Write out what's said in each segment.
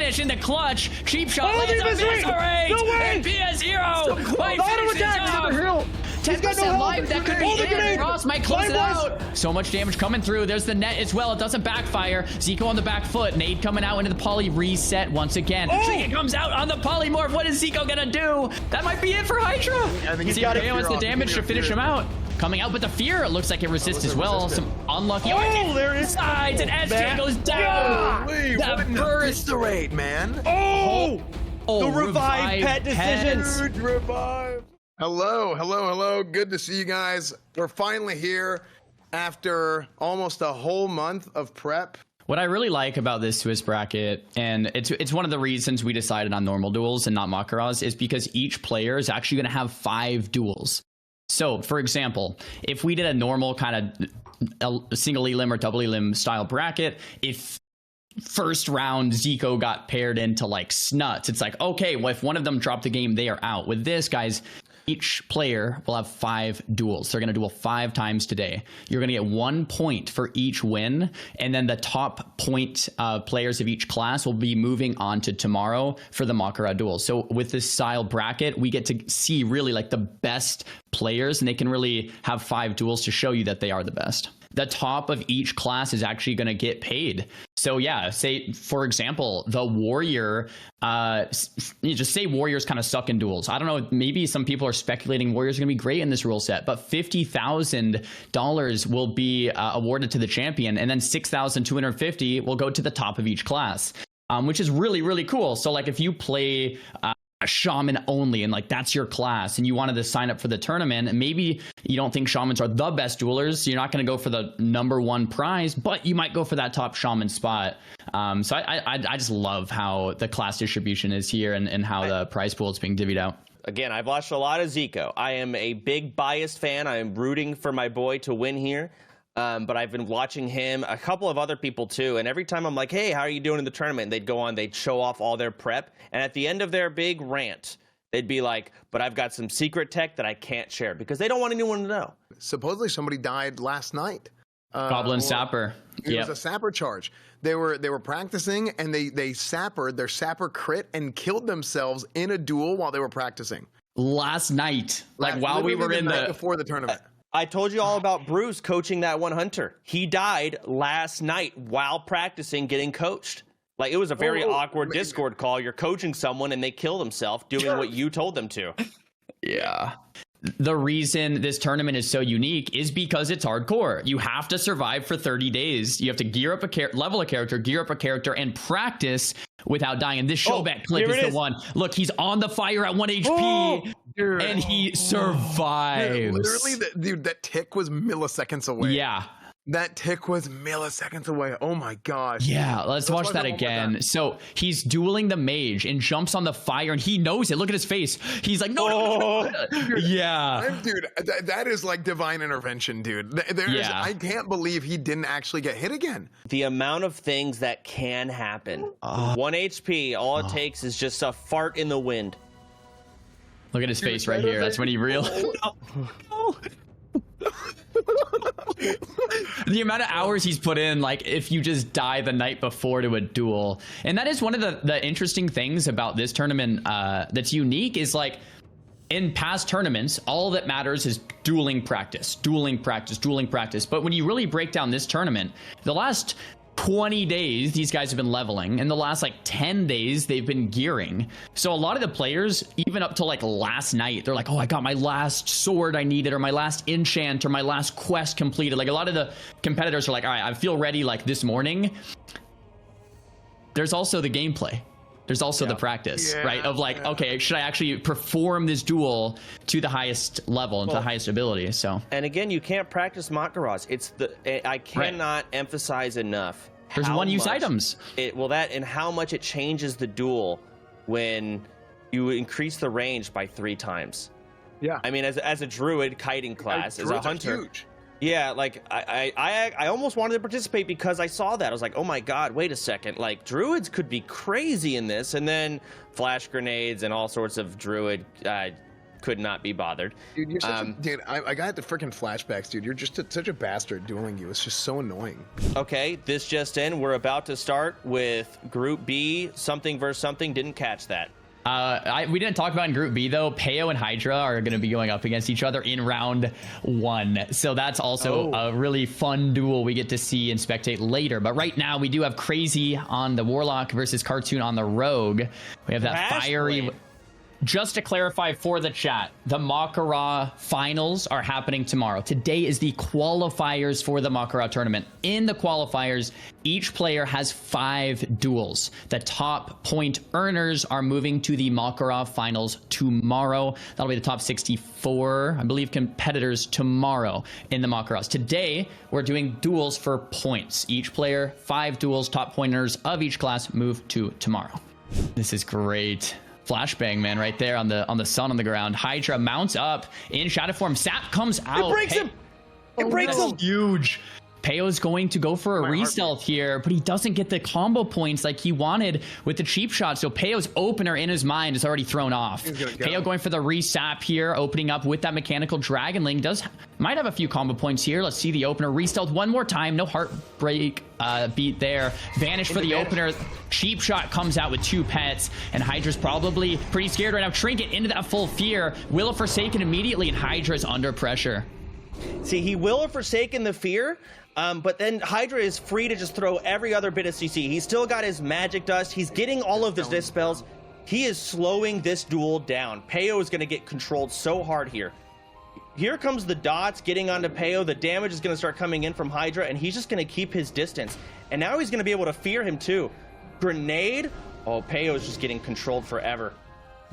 finish in the clutch. Cheap shot Oh, lands on Eviscerate! No way! and PS0 by Auto finishes attack! off. Hill. He's got no 10% health. life, that could be Hold the it. grenade. Ross might close it Blind out. So much damage coming through. There's the net as well. It doesn't backfire. Ziqo on the back foot. Nade coming out into the poly. Reset once again. Oh! Ziqo comes out on the polymorph. What is Ziqo gonna do? That might be it for Hydra. I think he's See, got it. Payo has the damage to finish him out. Coming out with the fear. It looks like it resists as well. Some unlucky. Oh, there it is. Sides and SJ goes down. Holy, That what an burst. eviscerate, man. Oh, Oh, the revive pet decisions. Huge revive. Hello. Good to see you guys. We're finally here after almost a whole month of prep. What I really like about this Swiss bracket, and it's one of the reasons we decided on normal duels and not Mak'Gora's, is because each player is actually going to have 5 duels. So, for example, if we did a normal kind of a single elim or double elim style bracket, if first round Ziqo got paired into like Snuts, it's like, okay, well, if one of them dropped the game, they are out. With this, guys, each player will have 5 duels. They're going to duel 5 times today. You're going to get 1 point for each win, and then the top point players of each class will be moving on to tomorrow for the Mak'Gora duel. So with this style bracket, we get to see really like the best players, and they can really have 5 duels to show you that they are the best. The top of each class is actually going to get paid. So yeah, say for example, the warrior, you just say warriors kind of suck in duels. I don't know, maybe some people are speculating warriors are going to be great in this rule set, but $50,000 will be awarded to the champion, and then $6,250 will go to the top of each class, which is really, really cool. So like if you play a shaman only and like that's your class and you wanted to sign up for the tournament, and maybe you don't think shamans are the best duelers, so you're not going to go for the #1 prize, but you might go for that top shaman spot. So I just love how the class distribution is here and how the prize pool is being divvied out. Again, I've watched a lot of Ziqo. I am a big biased fan. I am rooting for my boy to win here. But I've been watching him, a couple of other people too, and every time I'm like, hey, how are you doing in the tournament? They'd go on, they'd show off all their prep, and at the end of their big rant, they'd be like, but I've got some secret tech that I can't share, because they don't want anyone to know. Supposedly somebody died last night. Goblin Sapper. It was a sapper charge. They were practicing, and they sappered their sapper crit and killed themselves in a duel while they were practicing. Last night, like while we were in the night before the tournament. I told you all about Bruce coaching that one hunter. He died last night while practicing getting coached. Like, it was a very awkward Discord call. You're coaching someone and they kill themselves doing what you told them to. Yeah. The reason this tournament is so unique is because it's hardcore. You have to survive for 30 days. You have to gear up level a character, gear up a character, and practice without dying. And this showback clip is the one. Look, he's on the fire at 1 HP, and he survives. Dude, literally, dude, that tick was milliseconds away. Yeah. That tick was milliseconds away. Oh my gosh. Yeah, let's watch that again. So he's dueling the mage and jumps on the fire, and he knows it. Look at his face. He's like, no. Yeah. Dude, that is like divine intervention, dude. I can't believe he didn't actually get hit again. The amount of things that can happen. 1 HP, all it takes is just a fart in the wind. Look at his face right here. That's when he realized. The amount of hours he's put in, like if you just die the night before to a duel. And that is one of the interesting things about this tournament that's unique, is like in past tournaments, all that matters is dueling practice. But when you really break down this tournament, the last 20 days these guys have been leveling, and the last like 10 days they've been gearing. So a lot of the players, even up to like last night, they're like, oh, I got my last sword I needed, or my last enchant, or my last quest completed. Like a lot of the competitors are like, all right, I feel ready like this morning. There's also the gameplay. There's also the practice, right? Of like, okay, should I actually perform this duel to the highest level and to the highest ability? So, and again, you can't practice Mak'Gora's. I cannot emphasize enough. There's one-use items. And how much it changes the duel when you increase the range by 3 times. Yeah. I mean, as a druid kiting class, as a hunter. Huge. Yeah, like I almost wanted to participate because I saw that. I was like, oh my god, wait a second. Like, druids could be crazy in this. And then flash grenades and all sorts of druid could not be bothered. Dude, you're such a, dude, I got the freaking flashbacks, dude. You're just such a bastard dueling you. It's just so annoying. Okay, this just in. We're about to start with Group B. Something versus something. Didn't catch that. We didn't talk about in Group B, though. Payo and Hydra are going to be going up against each other in round 1. So that's also a really fun duel we get to see and spectate later. But right now, we do have Crazy on the Warlock versus Cartoon on the Rogue. We have that fiery... Just to clarify for the chat, the Mak'Gora finals are happening tomorrow. Today is the qualifiers for the Mak'Gora tournament. In the qualifiers, each player has 5 duels. The top point earners are moving to the Mak'Gora finals tomorrow. That'll be the top 64, I believe, competitors tomorrow in the Mak'Goras. Today, we're doing duels for points. Each player, 5 duels, top pointers of each class move to tomorrow. This is great. Flashbang, man, right there on the sun on the ground. Hydra mounts up in shadow form. Sap comes out. It breaks him. It breaks him. Huge. Payo's going to go for a re-stealth here, but he doesn't get the combo points like he wanted with the cheap shot. So Payo's opener in his mind is already thrown off. Payo going for the re-sap here, opening up with that mechanical dragonling. Might have a few combo points here. Let's see the opener re-stealth one more time. No heartbreak beat there. Vanish for the opener. Cheap shot comes out with 2 pets, and Hydra's probably pretty scared right now. Trinket into that full fear. Will have Forsaken immediately, and Hydra's under pressure. See, he will have Forsaken the fear, but then Hydra is free to just throw every other bit of CC. He's still got his magic dust. He's getting all of his dispels. He is slowing this duel down. Payo is going to get controlled so hard here. Here comes the dots getting onto Payo. The damage is going to start coming in from Hydra, and he's just going to keep his distance. And now he's going to be able to fear him too. Grenade. Oh, Payo is just getting controlled forever.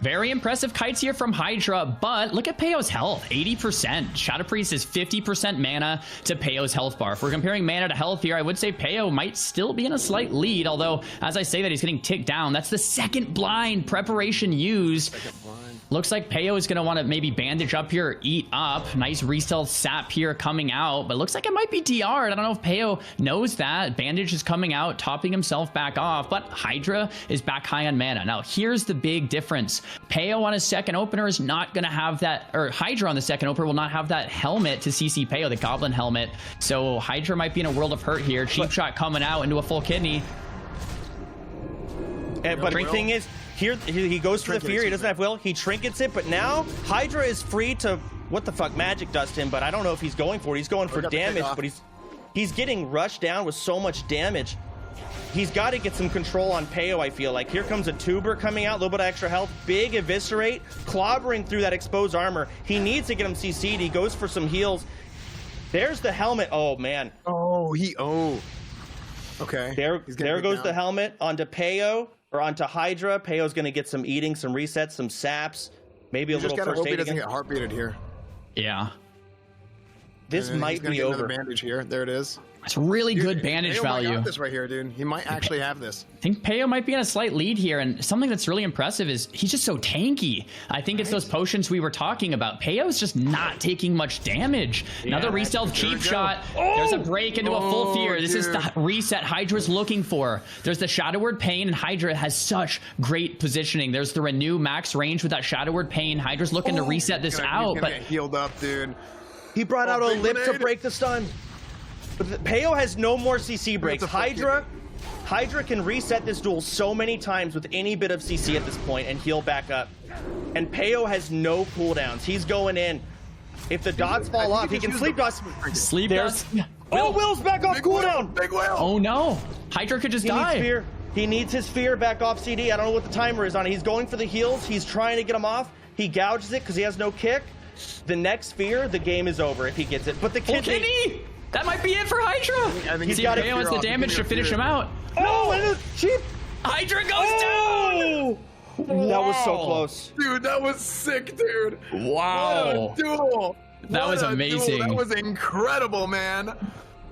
Very impressive kites here from Hydra, but look at Payo's health, 80%. Shadow Priest is 50% mana to Payo's health bar. If we're comparing mana to health here, I would say Payo might still be in a slight lead, although as I say that, he's getting ticked down. That's the second blind preparation used. Looks like Payo is going to want to maybe bandage up here, eat up. Nice re-stealth sap here coming out, but looks like it might be DR'd. I don't know if Payo knows that. Bandage is coming out, topping himself back off, but Hydra is back high on mana. Now, here's the big difference. Payo on his second opener is not going to have that, or Hydra on the second opener will not have that helmet to CC Payo, the Goblin helmet. So Hydra might be in a world of hurt here. Cheap shot coming out into a full kidney. But the thing is, here he goes for the fear. He doesn't have will. He trinkets it, but now Hydra is free to what the fuck magic dust him. But I don't know if he's going for it. He's going for damage, but he's getting rushed down with so much damage. He's got to get some control on Payo, I feel like. Here comes a tuber coming out, a little bit of extra health. Big eviscerate, clobbering through that exposed armor. He needs to get him CC'd. He goes for some heals. There's the helmet. Oh, man. Okay. There goes the helmet onto Payo, or onto Hydra. Payo's going to get some eating, some resets, some saps. Maybe a little first aid. Just gotta hope he doesn't get heartbeated here. Yeah. This might be over. Bandage here. There it is. It's really good bandage value. Might got this right here, dude. He might actually have this. I think Payo might be in a slight lead here, and something that's really impressive is he's just so tanky. I think it's those potions we were talking about. Payo's just not taking much damage. Another re-stealth cheap shot. There's a break into a full fear. This is the reset Hydra's looking for. There's the Shadow Word Pain, and Hydra has such great positioning. There's the Renew max range with that Shadow Word Pain. Hydra's looking to reset this out, but get healed up, dude. He brought out a lip to break the stun. But Payo has no more CC breaks. Hydra can reset this duel so many times with any bit of CC at this point and heal back up. And Payo has no cooldowns. He's going in. If the dots fall off, he can sleep dust. Sleep dust. Oh, Will's back off cooldown. Big Will. Oh no. Hydra could just die. Needs fear. He needs his fear back off CD. I don't know what the timer is on it. He's going for the heals. He's trying to get him off. He gouges it because he has no kick. The next fear, the game is over if he gets it. But the kidney. That might be it for Hydra. He's got Payo has the damage to finish him out. Oh, and the cheap. Hydra goes down. That was so close. Dude, that was sick, dude. Wow. What a duel. That was amazing. That was incredible, man.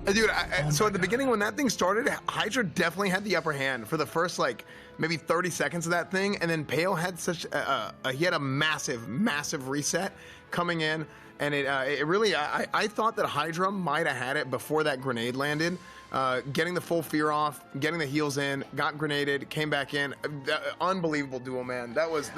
Dude, so at the beginning when that thing started, Hydra definitely had the upper hand for the first, like, maybe 30 seconds of that thing, and then Payo had such he had a massive reset coming in, and it really, I thought that Hydra might have had it before that grenade landed, getting the full fear off, getting the heals in, got grenaded, came back in. Unbelievable duel, man. That was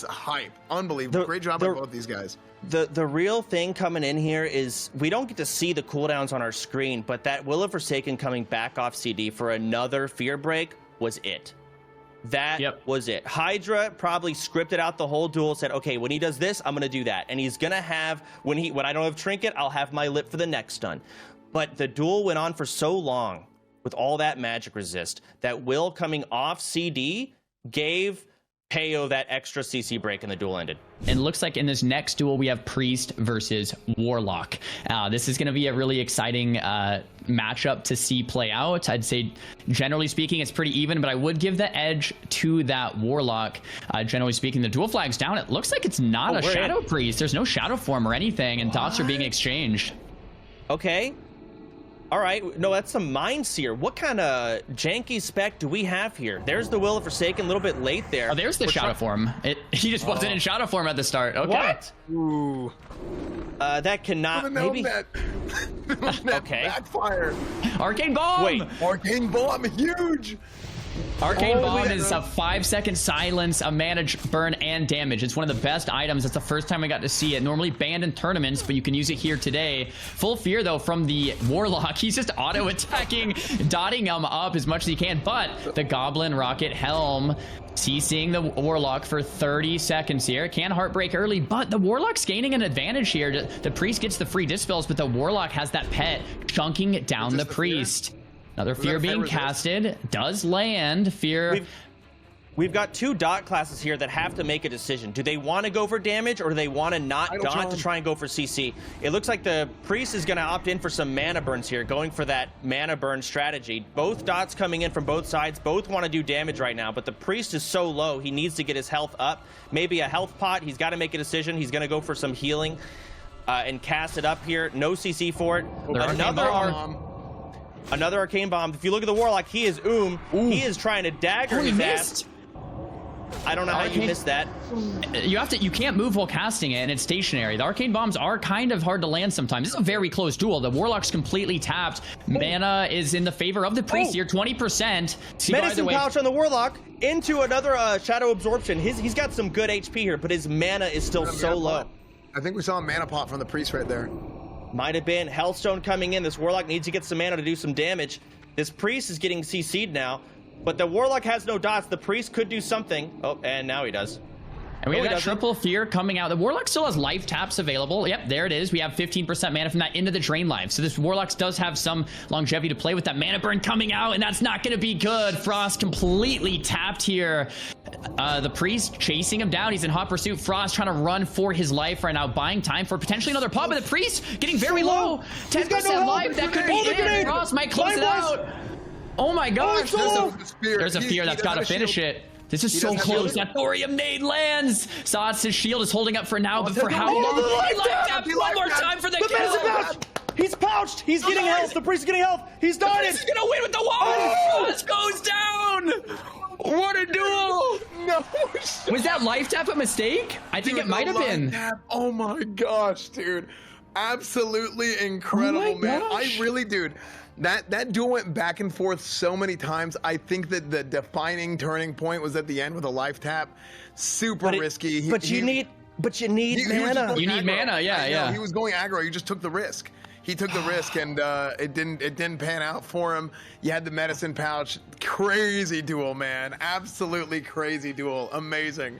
hype. Unbelievable. Great job by both these guys. The real thing coming in here is we don't get to see the cooldowns on our screen, but that Will of Forsaken coming back off CD for another fear break was it. That was it. Hydra probably scripted out the whole duel, said, okay, when he does this, I'm going to do that. And he's going to have, when I don't have Trinket, I'll have my lip for the next stun. But the duel went on for so long with all that magic resist that Will coming off CD gave Payo that extra CC break and the duel ended. And it looks like in this next duel, we have Priest versus Warlock. This is going to be a really exciting matchup to see play out. I'd say, generally speaking, it's pretty even, but I would give the edge to that Warlock. Generally speaking, the duel flag's down. It looks like it's not a Shadow Priest. There's no Shadow Form or anything, and dots are being exchanged. Okay. All right, no, that's a Mind Seer. What kind of janky spec do we have here? There's the Will of Forsaken, a little bit late there. Oh, there's the Shadow Form. He just wasn't in Shadow Form at the start. Okay. What? Ooh. That cannot, maybe. That okay. Backfire. Arcane Bomb! Wait. Arcane Bomb, huge! Arcane Bomb is a 5-second silence, a mana burn, and damage. It's one of the best items. It's the first time I got to see it. Normally banned in tournaments, but you can use it here today. Full fear, though, from the Warlock. He's just auto-attacking, dotting him up as much as he can. But the Goblin Rocket Helm CCing the Warlock for 30 seconds here. Can Heartbreak early, but the Warlock's gaining an advantage here. The Priest gets the free dispels, but the Warlock has that pet chunking down the Priest. Another fear being casted. Does land. Fear. We've got two dot classes here that have to make a decision. Do they want to go for damage, or do they want to not dot to try and go for CC? It looks like the Priest is going to opt in for some mana burns here, going for that mana burn strategy. Both dots coming in from both sides. Both want to do damage right now, but the Priest is so low, he needs to get his health up. Maybe a health pot. He's got to make a decision. He's going to go for some healing and cast it up here. No CC for it. Another Arcane Bomb. If you look at the Warlock, he is He is trying to dagger his ass. I don't know how you missed that. You can't move while casting it, and it's stationary. The Arcane Bombs are kind of hard to land sometimes. This is a very close duel. The Warlock's completely tapped. Mana is in the favor of the Priest here, 20%. Medicine Pouch on the Warlock into another Shadow Absorption. He's got some good HP here, but his mana is still so low. I think we saw a mana pot from the Priest right there. Might have been. Hellstone coming in. This Warlock needs to get some mana to do some damage. This Priest is getting CC'd now, but the Warlock has no dots. The Priest could do something. Oh, and now he does. And we have that triple fear coming out. The Warlock still has life taps available. Yep, there it is. We have 15% mana from that into the drain life. So this Warlock does have some longevity to play with. That mana burn coming out, and that's not going to be good. Frost completely tapped here. The Priest chasing him down. He's in hot pursuit. Frost trying to run for his life right now, buying time for potentially another pop. But the Priest getting very low. 10% life. That could be it. Frost might close it out. Oh my gosh. There's a fear that's got to finish it. This is so close. That Thorium nade lands. Sots' shield is holding up for now, but for how long? One more time for the kill. He's pouched. He's getting health. The Priest is getting health. He's done it. He's going to win with the wall. Frost goes down. What a duel. No. Was that life tap a mistake? I think it might have been. Oh my gosh, dude. Absolutely incredible, man. I really, dude. That duel went back and forth so many times. I think that the defining turning point was at the end with a life tap. Super risky. But you need mana. You need mana, yeah. He was going aggro. You just took the risk. He took the risk, and it didn't pan out for him. You had the medicine pouch. Crazy duel, man. Absolutely crazy duel. Amazing.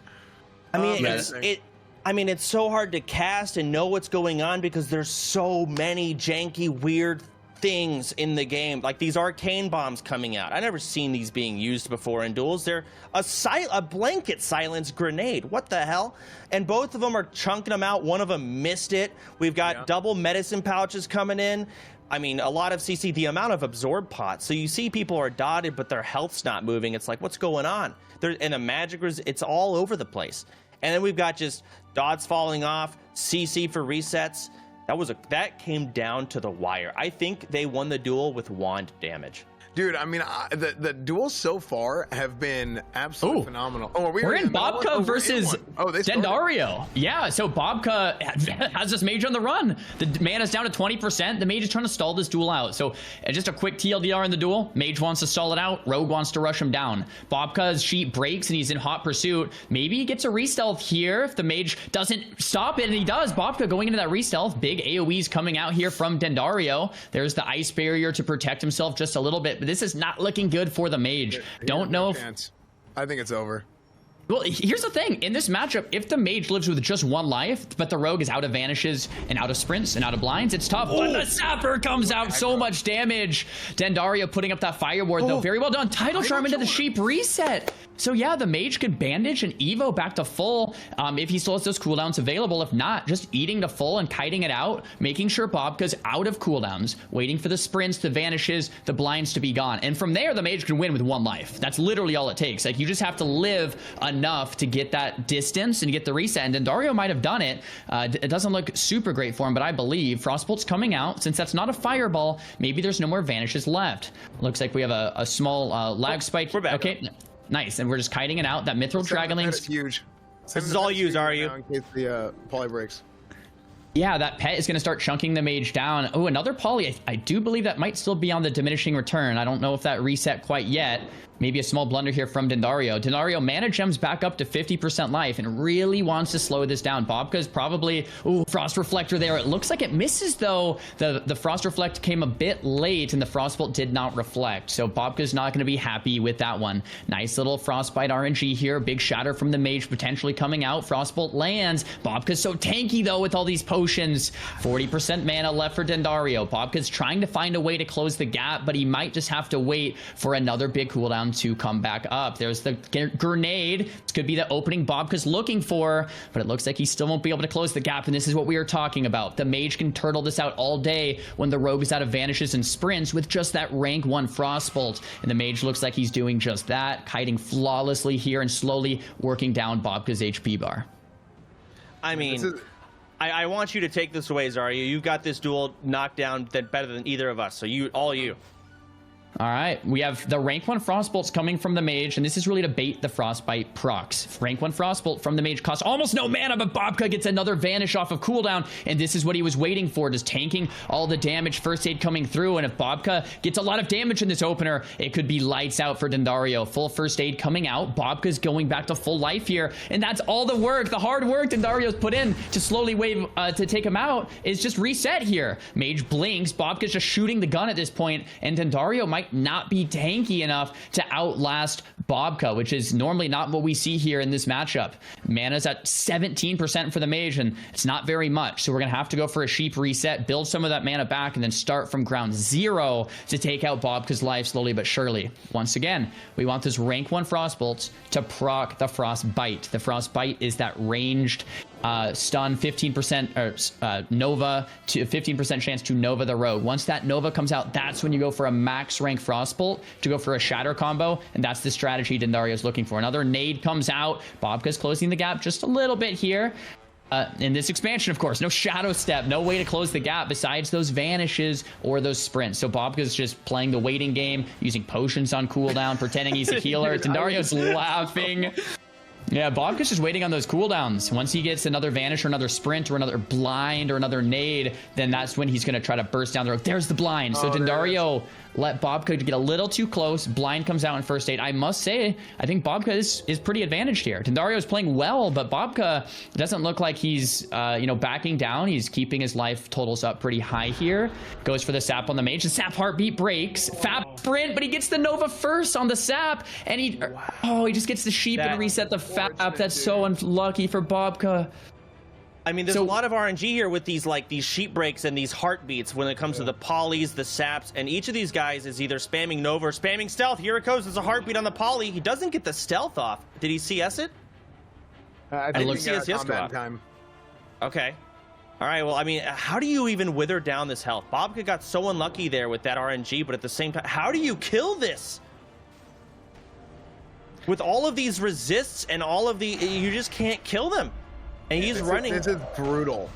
I mean, it's so hard to cast and know what's going on because there's so many janky, weird things in the game, like these Arcane Bombs coming out. I've never seen these being used before in duels. They're a blanket silence grenade. What the hell? And both of them are chunking them out. One of them missed it. We've got double medicine pouches coming in. I mean, a lot of CC, the amount of absorb pots. So you see people are dotted, but their health's not moving. It's like, what's going on? And the magic, it's all over the place. And then we've got just dots falling off, CC for resets. That came down to the wire. I think they won the duel with wand damage. Dude, I mean, the duels so far have been absolutely phenomenal. Oh, we're in Bobka versus Dendario. Yeah, so Bobka has this mage on the run. The mana's down to 20%. The mage is trying to stall this duel out. So just a quick TLDR in the duel. Mage wants to stall it out. Rogue wants to rush him down. Bobka's sheep breaks and he's in hot pursuit. Maybe he gets a re-stealth here if the mage doesn't stop it, and he does. Bobka going into that re-stealth. Big AoEs coming out here from Dendario. There's the ice barrier to protect himself just a little bit. This is not looking good for the mage. Don't know if... I think it's over. Well, here's the thing. In this matchup, if the mage lives with just one life, but the rogue is out of vanishes and out of sprints and out of blinds, it's tough. But the sapper comes out, so much damage. Dendario putting up that fire ward, though. Very well done. Tidal Charm into the sheep reset. So yeah, the mage could bandage and evo back to full if he still has those cooldowns available. If not, just eating to full and kiting it out, making sure Bobka's out of cooldowns, waiting for the sprints, the vanishes, the blinds to be gone. And from there, the mage can win with one life. That's literally all it takes. Like, you just have to live enough to get that distance and get the reset. And Dendario might have done it. It doesn't look super great for him, but I believe Frostbolt's coming out. Since that's not a fireball, maybe there's no more vanishes left. Looks like we have a small lag spike. We're back. Okay. Nice, and we're just kiting it out. That Mithril Dragonlink is huge. This is all you, Xaryu. In case the poly breaks. Yeah, that pet is going to start chunking the mage down. Oh, another poly. I do believe that might still be on the diminishing return. I don't know if that reset quite yet. Maybe a small blunder here from Dendario. Dendario mana gems back up to 50% life and really wants to slow this down. Bobka's probably, Frost Reflector there. It looks like it misses, though. The Frost Reflect came a bit late and the Frostbolt did not reflect. So Bobka's not going to be happy with that one. Nice little Frostbite RNG here. Big shatter from the mage potentially coming out. Frostbolt lands. Bobka's so tanky, though, with all these potions. 40% mana left for Dendario. Bobka's trying to find a way to close the gap, but he might just have to wait for another big cooldown to come back up. There's the grenade. This could be the opening Bobka's looking for, but it looks like he still won't be able to close the gap, and this is what we are talking about. The mage can turtle this out all day when the rogue is out of vanishes and sprints with just that rank 1 Frostbolt, and the mage looks like he's doing just that, kiting flawlessly here and slowly working down Bobka's HP bar. I mean, I want you to take this away, Xaryu. You got this duel knocked down better than either of us, so all you. All right, we have the rank 1 Frostbolts coming from the mage, and this is really to bait the Frostbite procs. Rank 1 Frostbolt from the mage costs almost no mana, but Bobka gets another vanish off of cooldown, and this is what he was waiting for, just tanking all the damage, first aid coming through, and if Bobka gets a lot of damage in this opener, it could be lights out for Dendario. Full first aid coming out. Bobka's going back to full life here, and that's all the work, the hard work Dendario's put in to slowly wave to take him out is just reset here. Mage blinks, Bobka's just shooting the gun at this point, and Dendario might not be tanky enough to outlast Bobka, which is normally not what we see here in this matchup. Mana's at 17% for the mage, and it's not very much, so we're gonna have to go for a sheep reset, build some of that mana back, and then start from ground 0 to take out Bobka's life slowly but surely. Once again, we want this rank 1 Frostbolt to proc the Frostbite. The Frostbite is that ranged stun, 15% or Nova to 15% chance to Nova the rogue. Once that Nova comes out, that's when you go for a max rank Frostbolt to go for a shatter combo, and that's the strategy Dendario's looking for. Another nade comes out. Bobka's closing the gap just a little bit here. In this expansion, of course, no shadow step, no way to close the gap besides those vanishes or those sprints. So Bobka's just playing the waiting game, using potions on cooldown, pretending he's a healer. Dendario's laughing. Yeah, Bobka's just waiting on those cooldowns. Once he gets another vanish or another sprint or another blind or another nade, then that's when he's going to try to burst down the road. There's the blind. So Dendario let Bobka get a little too close. Blind comes out in first aid. I must say, I think Bobka is pretty advantaged here. Dendario is playing well, but Bobka doesn't look like he's backing down. He's keeping his life totals up pretty high here. Goes for the sap on the mage. The sap heartbeat breaks. Fap sprint, but he gets the Nova first on the sap, and he just gets the sheep and reset the fap. That's so unlucky for Bobka. I mean, there's a lot of RNG here with these sheep breaks and these heartbeats when it comes to the polys, the saps, and each of these guys is either spamming Nova or spamming stealth. Here it goes. There's a heartbeat on the poly. He doesn't get the stealth off. Did he CS it? I think he got combat time. Okay. All right. Well, I mean, how do you even wither down this health? Bobka got so unlucky there with that RNG, but at the same time, how do you kill this? With all of these resists and all of you just can't kill them. And he's running. This is brutal.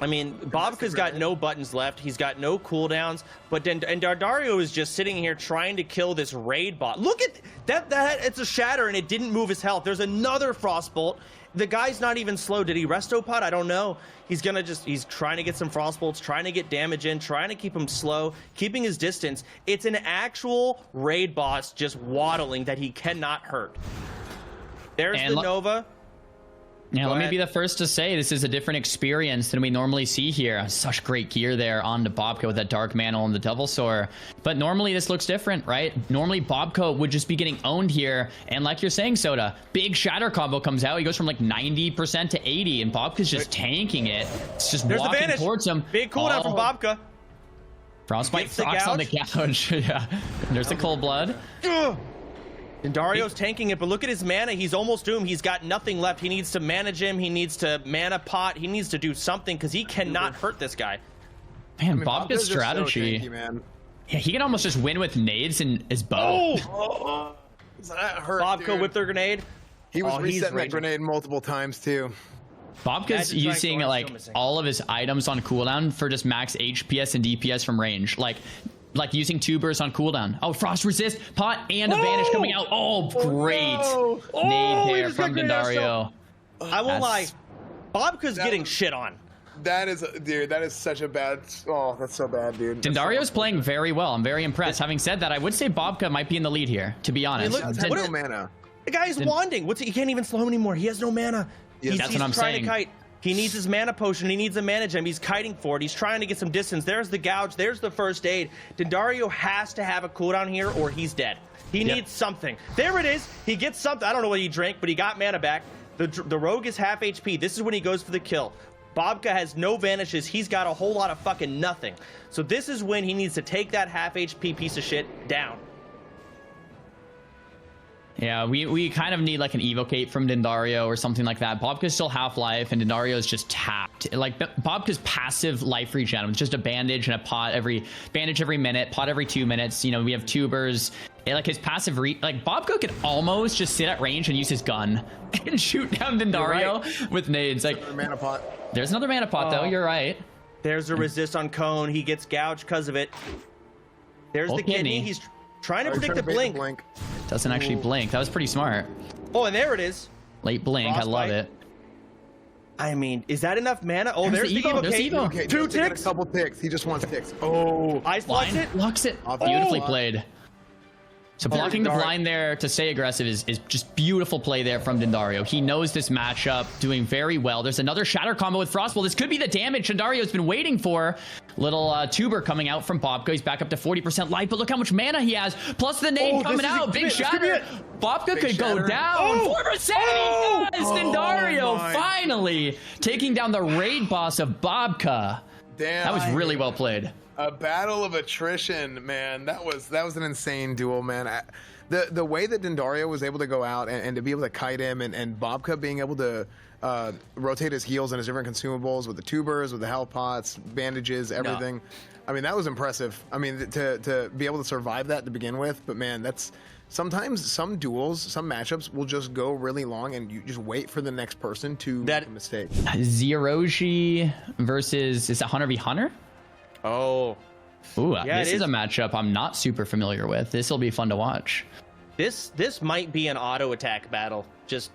I mean, Bobka's got no buttons left. He's got no cooldowns. But then and Dardario is just sitting here trying to kill this raid bot. Look at that. It's a shatter, and it didn't move his health. There's another frostbolt. The guy's not even slow. Did he resto pot? I don't know. He's trying to get some frostbolts, trying to get damage in, trying to keep him slow, keeping his distance. It's an actual raid boss just waddling that he cannot hurt. There's the Nova. Yeah, let me be the first to say this is a different experience than we normally see here. Such great gear there on the Bobka with that Dark Mantle and the Devil Soar. But normally this looks different, right? Normally Bobka would just be getting owned here. And like you're saying, Soda, big shatter combo comes out. He goes from like 90% to 80, and Bobka's just tanking it. It's just walking towards him. Big cooldown from Bobka. Frostbite Frox on the gouge. Yeah. There's the Cold Blood. And Dario's tanking it, but look at his mana. He's almost doomed. He's got nothing left. He needs to manage him. He needs to mana pot. He needs to do something because he cannot hurt this guy. Man, Bobka's strategy. So tanky, man. Yeah, he can almost just win with nades and his bow. Oh, that hurt, Bobka dude. whipped their grenade. He was resetting that grenade multiple times too. Bobka's using like all of his items on cooldown for just max HPS and DPS from range. Like using tubers on cooldown. Oh, frost resist, pot, and a vanish coming out. Oh, great. Nade there from Dendario. I won't lie. Bobka's getting shit on. That is, dude, that is such a bad, oh, that's so bad, dude. Dendario's playing very well. I'm very impressed. Having said that, I would say Bobka might be in the lead here, to be honest. What no mana? The guy is wanding. He can't even slow him anymore. He has no mana. Yes. That's what I'm trying saying. To kite. He needs his mana potion. He needs a mana gem. He's kiting for it. He's trying to get some distance. There's the gouge. There's the first aid. Dendario has to have a cooldown here or he's dead. He needs something. There it is. He gets something. I don't know what he drank, but he got mana back. The rogue is half HP. This is when he goes for the kill. Bobka has no vanishes. He's got a whole lot of fucking nothing. So this is when he needs to take that half HP piece of shit down. Yeah, we kind of need like an evocate from Dendario or something like that. Bobka's still half-life and Dendario is just tapped. Like Bobka's passive life regen with just a bandage and a pot every minute, pot every 2 minutes. You know, we have tubers. Like his passive like Bobka could almost just sit at range and use his gun and shoot down Dendario with nades. Like Mana pot. There's another mana pot though. You're right. There's a resist on Cone. He gets gouged because of it. There's the kidney. He's trying to predict the blink. Doesn't actually blink. That was pretty smart. Oh, and there it is. Late blink. I love it. I mean, is that enough mana? Oh, there's the Evo. Okay, 2 ticks. A couple ticks. He just wants ticks. Oh, Ice blocks it. Blocks it. Beautifully played. So blocking the blind there to stay aggressive is just beautiful play there from Dendario. He knows this matchup, doing very well. There's another shatter combo with Frostbolt. This could be the damage Dendario's been waiting for. Little tuber coming out from Bobka. He's back up to 40% life, but look how much mana he has. Plus the nade coming out. Big shatter. Bobka could go down. 4%. He does. Dendario finally taking down the raid boss of Bobka. Damn. That was really well played. A battle of attrition, man. That was an insane duel, man. The way that Dendario was able to go out and to be able to kite him and Bobka being able to rotate his heals and his different consumables with the tubers, with the health pots, bandages, everything. No. I mean, that was impressive. I mean, to be able to survive that to begin with, but man, that's sometimes some duels, some matchups will just go really long and you just wait for the next person to make a mistake. Ziroji versus, is it Hunter v Hunter? Oh. Ooh, yeah, this is a matchup I'm not super familiar with. This will be fun to watch. This might be an auto attack battle. Just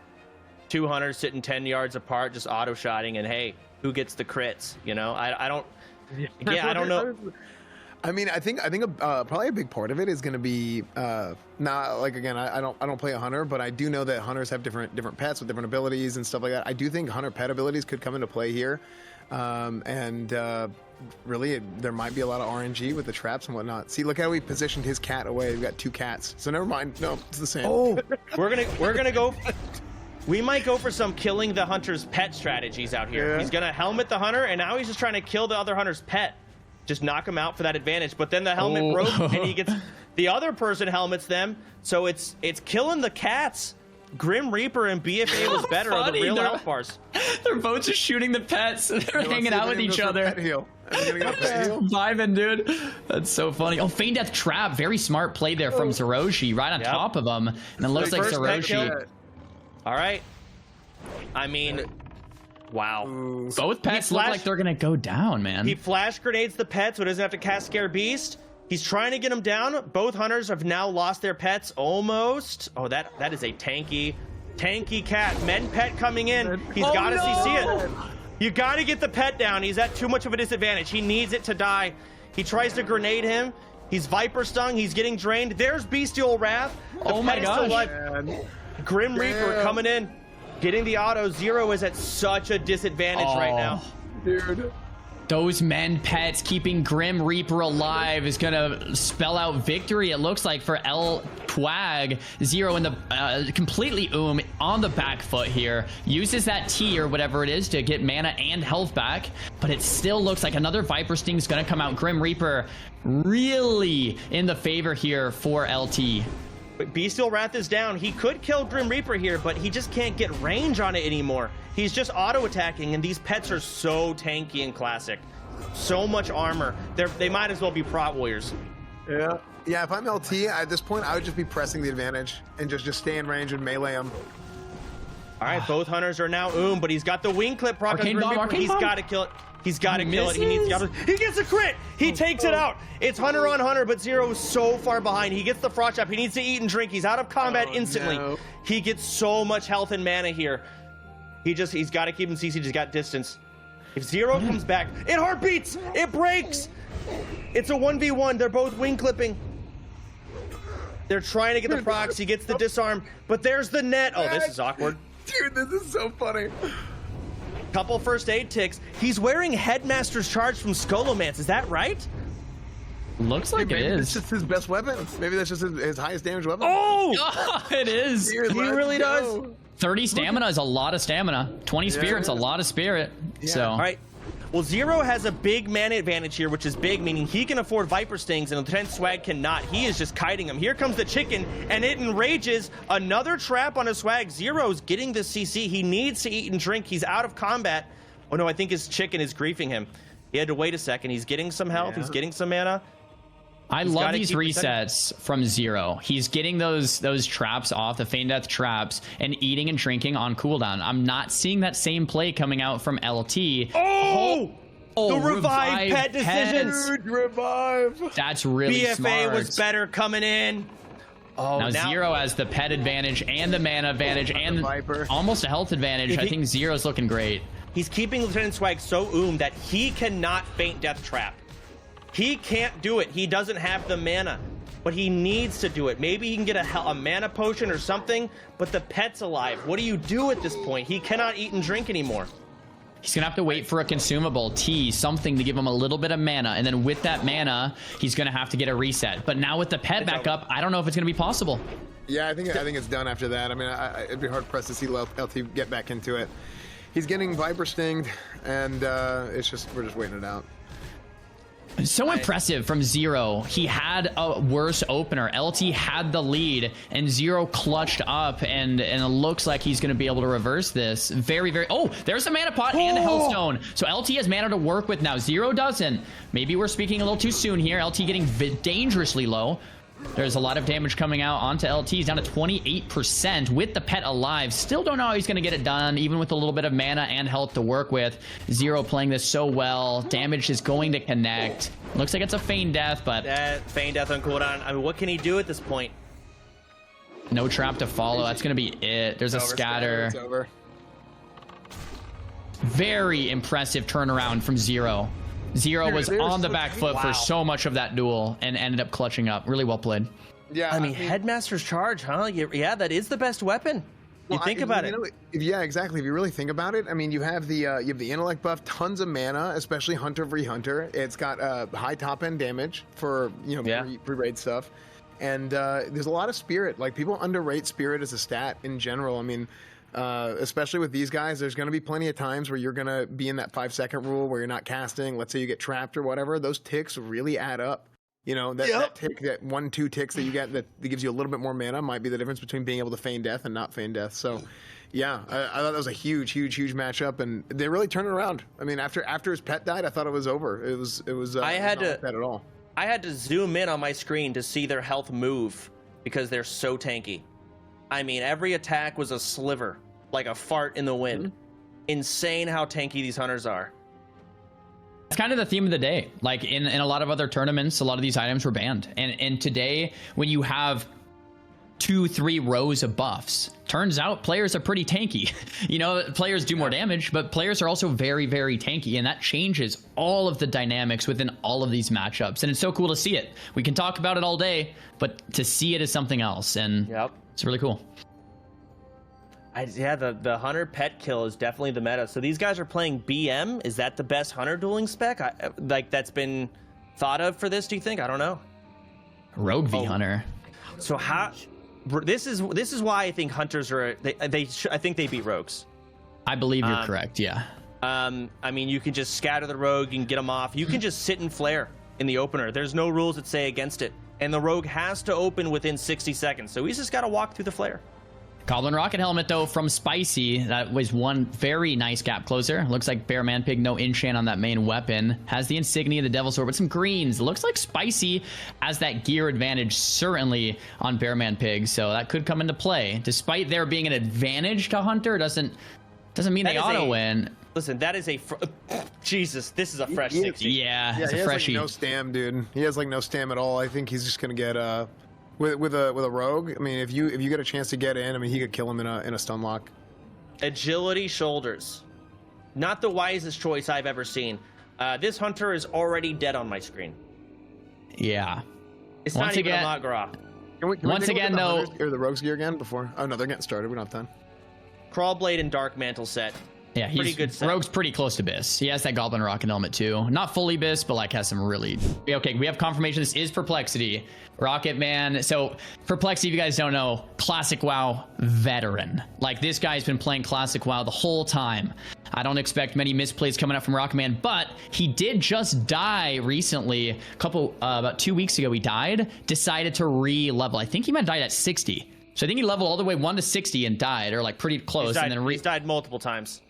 2 hunters sitting 10 yards apart, just auto shotting, and hey, who gets the crits? You know, I don't. Yeah, I don't know. I mean, I think probably a big part of it is going to be not like, again, I don't play a hunter, but I do know that hunters have different pets with different abilities and stuff like that. I do think hunter pet abilities could come into play here, really, there might be a lot of RNG with the traps and whatnot. See, look how we positioned his cat away. We've got 2 cats. So never mind. No, it's the same. Oh, we're gonna go. We might go for some killing the hunter's pet strategies out here. Yeah. He's gonna helmet the hunter, and now he's just trying to kill the other hunter's pet. Just knock him out for that advantage. But then the helmet broke, and he gets the other person helmets them. So it's killing the cats. Grim Reaper and BFA was better on the real health bars. They're both just shooting the pets. They're hanging out with each other. Vibing, dude. That's so funny. Oh, Feign Death Trap. Very smart play there from Ziroji right on top of him. And it looks like Ziroji. All right. I mean, Wow. Both pets look like they're gonna go down, man. He flash grenades the pet so he doesn't have to cast Scare Beast. He's trying to get him down. Both hunters have now lost their pets almost. Oh, that is a tanky cat. Men pet coming in. He's got to CC it. You got to get the pet down. He's at too much of a disadvantage. He needs it to die. He tries to grenade him. He's Viper stung. He's getting drained. There's Bestial Wrath. Oh my gosh. Grim Reaper coming in. Getting the auto. Zero is at such a disadvantage right now. Dude. Those men pets keeping Grim Reaper alive is gonna spell out victory, it looks like, for El Twag. Zero in the completely on the back foot here. Uses that T or whatever it is to get mana and health back, but it still looks like another Viper Sting is gonna come out. Grim Reaper really in the favor here for LT. Bestial Wrath is down. He could kill Grim Reaper here, but he just can't get range on it anymore. He's just auto-attacking, and these pets are so tanky and classic. So much armor. They might as well be Prot Warriors. Yeah. Yeah, if I'm LT, at this point, I would just be pressing the advantage and just stay in range and melee him. All right, both hunters are now but he's got the wing clip proc on Grim Reaper. He's got to kill it. He's got to kill it. He gets a crit. He takes it out. It's hunter on hunter, but Zero is so far behind. He gets the frost trap. He needs to eat and drink. He's out of combat instantly. No. He gets so much health and mana here. He's got to keep him CC. He's got distance. If Zero comes back, it heartbeats. It breaks. It's a 1v1. They're both wing clipping. They're trying to get the procs. He gets the disarm, but there's the net. Oh, this is awkward. Dude, this is so funny. Couple first aid ticks. He's wearing Headmaster's Charge from Skolomance. Is that right? Looks like it is. It's just his best weapon. Maybe that's just his highest damage weapon. Oh! It is. Dude, he really does. 30 stamina is a lot of stamina. 20 spirit's a lot of spirit. Yeah. So. All right. Well, Zero has a big mana advantage here, which is big, meaning he can afford Viper Stings and Lieutenant Swag cannot. He is just kiting him. Here comes the chicken, and it enrages. Another trap on a Swag. Zero's getting the CC. He needs to eat and drink. He's out of combat. Oh, no, I think his chicken is griefing him. He had to wait a second. He's getting some health. Yeah. He's getting some mana. I love these resets from Zero. He's getting those traps off, the Feign Death traps, and eating and drinking on cooldown. I'm not seeing that same play coming out from LT. Oh, the revive pet decisions. Dude, revive. That's really smart. BFA was better coming in. Oh, now Zero has the pet advantage and the mana advantage and almost a health advantage. I think Zero's looking great. He's keeping Lieutenant Swag so that he cannot Feint Death trap. He can't do it. He doesn't have the mana, but he needs to do it. Maybe he can get a mana potion or something, but the pet's alive. What do you do at this point? He cannot eat and drink anymore. He's gonna have to wait for a consumable, tea, something to give him a little bit of mana, and then with that mana, he's gonna have to get a reset. But now with the pet back up, I don't know if it's gonna be possible. Yeah, I think it's done after that. I mean, it'd be hard pressed to see LT get back into it. He's getting Viper Stinged, and we're just waiting it out. So impressive from Zero. He had a worse opener. LT had the lead, and Zero clutched up, and it looks like he's going to be able to reverse this. Very, very... Oh, there's a mana pot and a Hellstone. So LT has mana to work with now. Zero doesn't. Maybe we're speaking a little too soon here. LT getting dangerously low. There's a lot of damage coming out onto LT. He's down to 28% with the pet alive. Still don't know how he's going to get it done, even with a little bit of mana and health to work with. Zero playing this so well. Damage is going to connect. Looks like it's a Feign Death, but... That Feign Death on cooldown. I mean, what can he do at this point? No trap to follow. That's going to be it. There's a scatter. It's over. Very impressive turnaround from Zero. Zero was on the back foot for so much of that duel and ended up clutching up. Really well played. Yeah, I mean, Headmaster's Charge, huh? Yeah, that is the best weapon. You think about it. Yeah, exactly. If you really think about it, I mean, you have the intellect buff, tons of mana, especially Hunter v Hunter. It's got high top end damage for pre-raid stuff, and there's a lot of spirit. Like, people underrate spirit as a stat in general. I mean, especially with these guys, there's going to be plenty of times where you're going to be in that 5-second rule where you're not casting. Let's say you get trapped or whatever. Those ticks really add up. You know, that tick, that 1-2 ticks that you get that gives you a little bit more mana might be the difference between being able to feign death and not feign death. So, yeah, I thought that was a huge matchup, and they really turned it around. I mean, after his pet died, I thought it was over. It was. I had to. Not like that at all. I had to zoom in on my screen to see their health move because they're so tanky. I mean, every attack was a sliver, like a fart in the wind. insane how tanky these hunters are. It's kind of the theme of the day. Like in a lot of other tournaments, a lot of these items were banned. And today, when you have 2-3 rows of buffs, turns out players are pretty tanky. You know, players do more damage, but players are also very, very tanky. And that changes all of the dynamics within all of these matchups. And it's so cool to see it. We can talk about it all day, but to see it is something else. And it's really cool. Yeah, the hunter pet kill is definitely the meta. So these guys are playing BM. Is that the best hunter dueling spec? Like that's been thought of for this? Do you think? I don't know. Rogue v hunter. So how? This is why I think hunters are. I think they beat rogues. I believe you're correct. Yeah. I mean, you can just scatter the rogue and get them off. You can just sit and flare in the opener. There's no rules that say against it. And the rogue has to open within 60 seconds. So he's just got to walk through the flare. Goblin Rocket Helmet, though, from Spicy. That was one very nice gap closer. Looks like Bear Man Pig, no enchant on that main weapon. Has the insignia, the Devil's Sword, but some greens. Looks like Spicy has that gear advantage, certainly, on Bear Man Pig. So that could come into play. Despite there being an advantage to Hunter, doesn't mean they auto-win. Listen, that is a... Jesus, this is a fresh 60. Yeah, it's a freshie. He has, like, no stam, dude. He has, like, no stam at all. I think he's just going to get... With a rogue, I mean, if you get a chance to get in, I mean, he could kill him in a stun lock. Agility shoulders, not the wisest choice I've ever seen. This hunter is already dead on my screen. Yeah, it's not even a Mak'Gora. Once again, though, or the rogue's gear again before. Oh no, they're getting started. We don't have time. Crawlblade and Dark Mantle set. Yeah, he's pretty good set. Rogue's pretty close to Biss. He has that Goblin Rocket Helmet too. Not fully Biss, but like has some really... Okay, we have confirmation this is Perplexity. Rocket Man. So Perplexity, if you guys don't know, Classic WoW veteran. Like this guy's been playing Classic WoW the whole time. I don't expect many misplays coming up from Rocket Man, but he did just die recently. About 2 weeks ago, he died. Decided to re-level. I think he might have died at 60. So I think he leveled all the way 1 to 60 and died, or like pretty close. He's died multiple times.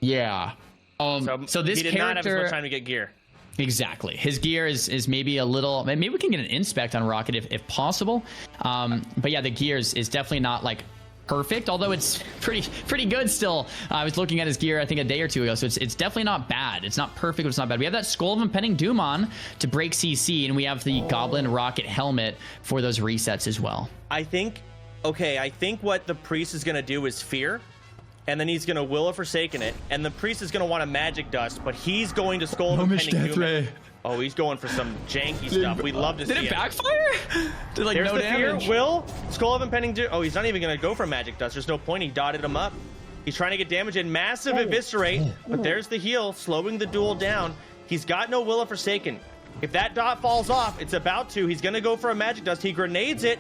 Yeah. So this he did not have as much time to get gear. Exactly. His gear is maybe a little... Maybe we can get an inspect on Rocket if possible. But yeah, the gear is definitely not like perfect, although it's pretty good still. I was looking at his gear, I think, a day or two ago, so it's definitely not bad. It's not perfect, but it's not bad. We have that Skull of Impending Doom on to break CC, and we have the Goblin Rocket Helmet for those resets as well. I think what the priest is going to do is fear. And then he's going to Will of Forsaken it. And the priest is going to want a Magic Dust, but he's going to Skull of Impending Doom. Oh, he's going for some janky stuff. We'd love to see it. Did it backfire? Did like There's no the damage? Fear. Will, Skull of Impending Doom. Oh, he's not even going to go for Magic Dust. There's no point. He dotted him up. He's trying to get damage and massive Eviscerate, but there's the heal, slowing the duel down. He's got no Will of Forsaken. If that dot falls off, it's about to. He's going to go for a Magic Dust. He grenades it.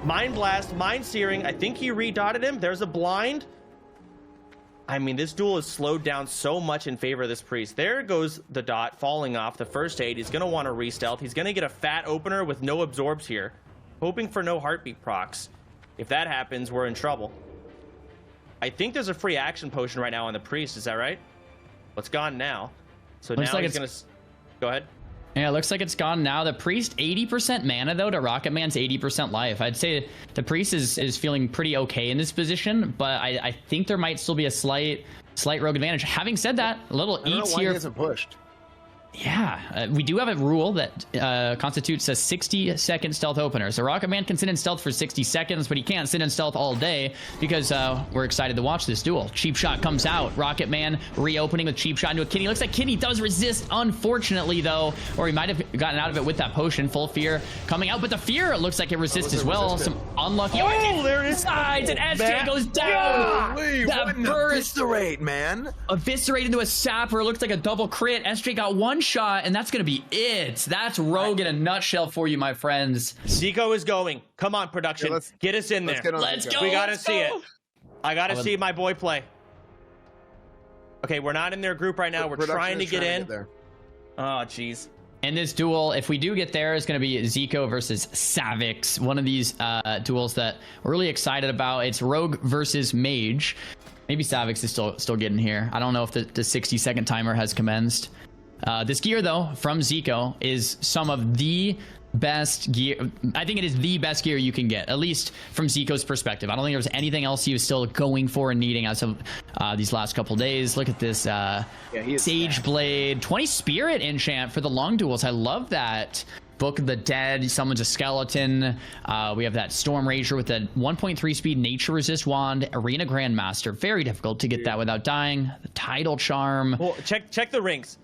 Mind Blast, Mind Searing. I think he redotted him. There's a blind. I mean, this duel is slowed down so much in favor of this priest. There goes the dot falling off the first aid. He's going to want to re-stealth. He's going to get a fat opener with no absorbs here, hoping for no heartbeat procs. If that happens, we're in trouble. I think there's a free action potion right now on the priest. Is that right? Well, it's gone now. So looks now like he's going to... Go ahead. Yeah, it looks like it's gone now. The priest, 80% mana, though, to Rocket Man's 80% life. I'd say the priest is feeling pretty okay in this position, but I think there might still be a slight rogue advantage. Having said that, a little eats here. I don't know why he hasn't pushed. Yeah, we do have a rule that constitutes a 60-second stealth opener. So Rocket Man can sit in stealth for 60 seconds, but he can't sit in stealth all day because we're excited to watch this duel. Cheap Shot comes out. Rocket Man reopening with Cheap Shot into a Kidney. Looks like Kidney does resist, unfortunately, though, or he might have gotten out of it with that potion. Full Fear coming out, but the Fear, it looks like it resists as well. Some unlucky... Oh, there it is! Sides, and SJ goes down! That burst! Eviscerate, man! Eviscerate into a Sapper. Looks like a double crit. SJ got one shot, and that's gonna be it. That's Rogue in a nutshell for you, my friends. Ziqo is going. Come on, production. Yeah, get us in there. Let's go. We gotta see it. I gotta see my boy play. Okay, we're not in their group right now. We're trying to get in. Oh, jeez. And this duel, if we do get there, is going to be Ziqo versus Savix. One of these duels that we're really excited about. It's Rogue versus Mage. Maybe Savix is still getting here. I don't know if the 60-second timer has commenced. This gear, though, from Ziqo is some of the best gear. I think it is the best gear you can get, at least from Zico's perspective. I don't think there's anything else he was still going for and needing as of these last couple days. Look at this Sage Blade, 20 Spirit enchant for the long duels. I love that. Book of the Dead, summons a skeleton. We have that Storm Rager with the 1.3 speed nature resist wand. Arena Grandmaster, very difficult to get that without dying. The Tidal Charm. Well, check the rings.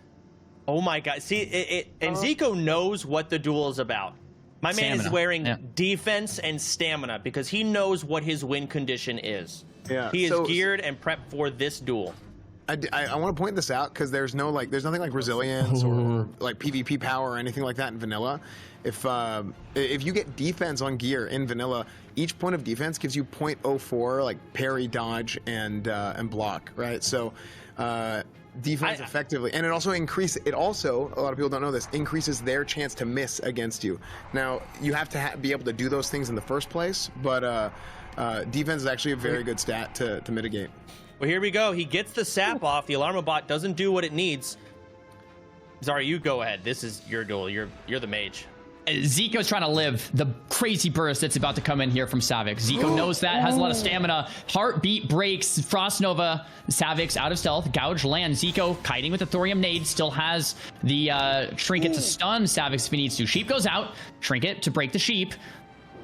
Oh my god. See, and Ziqo knows what the duel is about. My man is wearing defense and stamina because he knows what his win condition is. Yeah. He is geared and prepped for this duel. I want to point this out because there's nothing like resilience or like PvP power or anything like that in vanilla. If you get defense on gear in vanilla, each point of defense gives you 0.04 like parry, dodge, and block, right? So defense effectively, and it also a lot of people don't know this, increases their chance to miss against you. Now you have to be able to do those things in the first place, but defense is actually a very good stat to mitigate. Well, here we go. He gets the sap off. The Alarma bot doesn't do what it needs. Zari, you go ahead. This is your duel. You're the mage. Zico's trying to live the crazy burst that's about to come in here from Savix. Ziqo knows that, has a lot of stamina. Heartbeat breaks. Frost Nova. Savix out of stealth. Gouge land. Ziqo kiting with the Thorium Nade. Still has the Trinket to stun Savix if he needs to. Sheep goes out. Trinket to break the Sheep.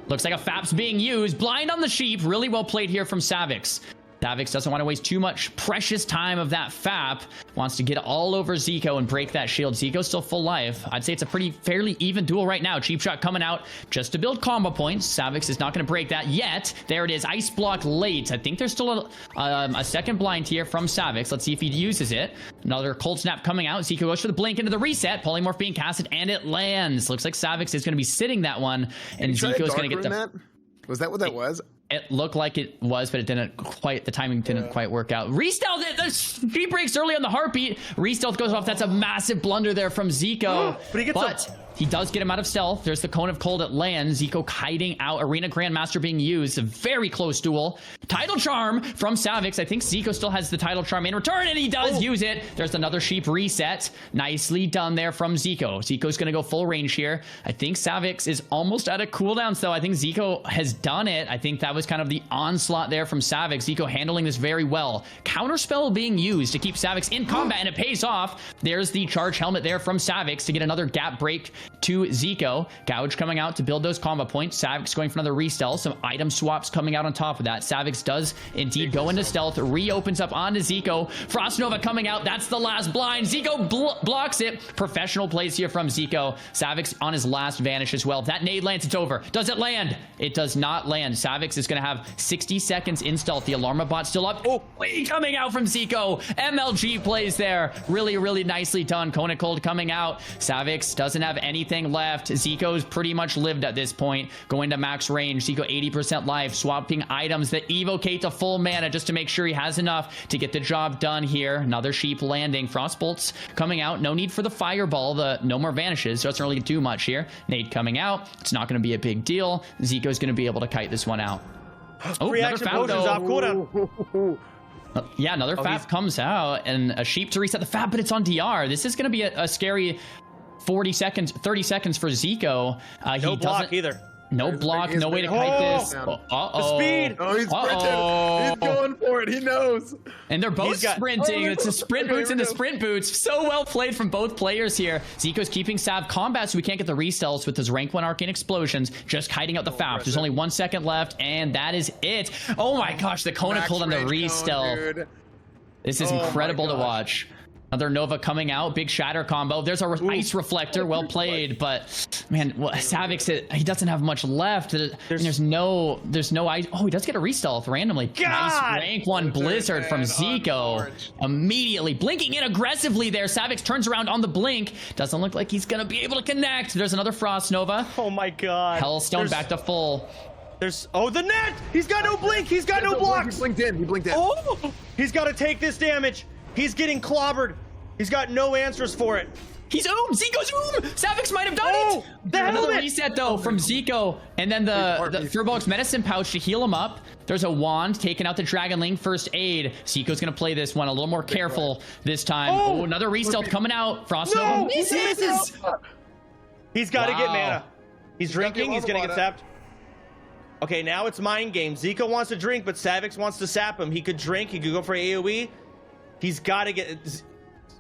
Looks like a FAP's being used. Blind on the Sheep. Really well played here from Savix. Savix doesn't want to waste too much precious time of that FAP. Wants to get all over Ziqo and break that shield. Zico's still full life. I'd say it's a fairly even duel right now. Cheap Shot coming out just to build combo points. Savix is not going to break that yet. There it is. Ice block late. I think there's still a second blind here from Savix. Let's see if he uses it. Another cold snap coming out. Ziqo goes for the blink into the reset. Polymorph being casted and it lands. Looks like Savix is going to be sitting that one. And Zico is going to get the... Was that what that was? It looked like it was, but it didn't quite, the timing didn't quite work out. Re-stealth it! The Sheep breaks early on the heartbeat. Re-stealth goes off. That's a massive blunder there from Zico. But he does get him out of stealth. There's the Cone of Cold at land. Zico kiting out. Arena Grandmaster being used. A very close duel. Tidal Charm from Savix. I think Zico still has the Tidal Charm in return, and he does use it. There's another Sheep reset. Nicely done there from Zico. Zico's going to go full range here. I think Savix is almost out of cooldowns, though. I think Zico has done it. I think that was kind of the onslaught there from Savix. Zico handling this very well. Counterspell being used to keep Savix in combat, and it pays off. There's the charge helmet there from Savix to get another gap break to Zico. Gouge coming out to build those combo points. Savix going for another re-stealth. Some item swaps coming out on top of that. Savix does indeed go into stealth. Reopens up onto Zico. Frost Nova coming out. That's the last blind. Zico blocks it. Professional plays here from Zico. Savix on his last vanish as well. If that nade lands, it's over. Does it land? It does not land. Savix is going to have 60 seconds in stealth. The Alarma bot still up. Oh, coming out from Zico. MLG plays there. Really, really nicely done. Cone of Cold coming out. Savix doesn't have anything left. Zico's pretty much lived at this point. Going to max range. Zico 80% life. Swapping items that evocate to full mana just to make sure he has enough to get the job done here. Another Sheep landing. Frostbolts coming out. No need for the Fireball. No more vanishes, so it doesn't really do much here. Nade coming out. It's not going to be a big deal. Zico's going to be able to kite this one out. Oh, another FAP off cooldown. Yeah, another FAP comes out and a Sheep to reset the FAP, but it's on DR. This is going to be a scary 30 seconds for Zico. No block either. No block, no way to kite this. The speed. Oh, he's sprinting. He's going for it. He knows. And they're both sprinting. It's the sprint boots and the sprint boots. So well played from both players here. Zico's keeping Sav combat so we can't get the restells with his rank 1 arcane explosions. Just kiting out the FAP. There's only 1 second left, and that is it. Oh my gosh, the Cone of Cold on the restel. This is incredible to watch. Another Nova coming out, big shatter combo. There's a ice reflector, well played, but man, Savix, he doesn't have much left. There's no ice. Oh, he does get a re-stealth randomly. Nice rank 1 blizzard from Zico. Immediately blinking in aggressively there. Savix turns around on the blink. Doesn't look like he's gonna be able to connect. There's another Frost Nova. Oh my god. Hellstone back to full. The net! He's got no blink! He's got no blocks! He blinked in. Oh! He's got to take this damage. He's getting clobbered. He's got no answers for it. He's Zico's Savix might have done it. Another reset though from Zico, and then the Furbolg's medicine pouch to heal him up. There's a wand taking out the Dragonling first aid. Zico's gonna play this one a little more careful this time. Oh, another re-stealth coming out. Frost Nova misses. He's got to get mana. He's drinking. He's gonna get sapped. Okay, now it's mind game. Ziqo wants to drink, but Savix wants to sap him. He could drink. He could go for AoE. He's got to get...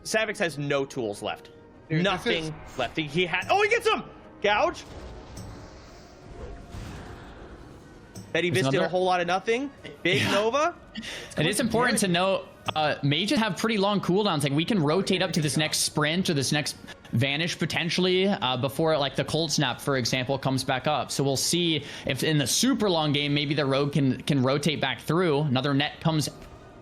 Savix has no tools left. Dude, nothing left. He had... Oh, he gets him! Gouge. Betty Vist did a whole lot of nothing. Big Nova. It is important to note, mages have pretty long cooldowns. Like, we can rotate up to this next sprint or this next vanish potentially before, like, the cold snap, for example, comes back up. So we'll see if in the super long game, maybe the rogue can rotate back through. Another net comes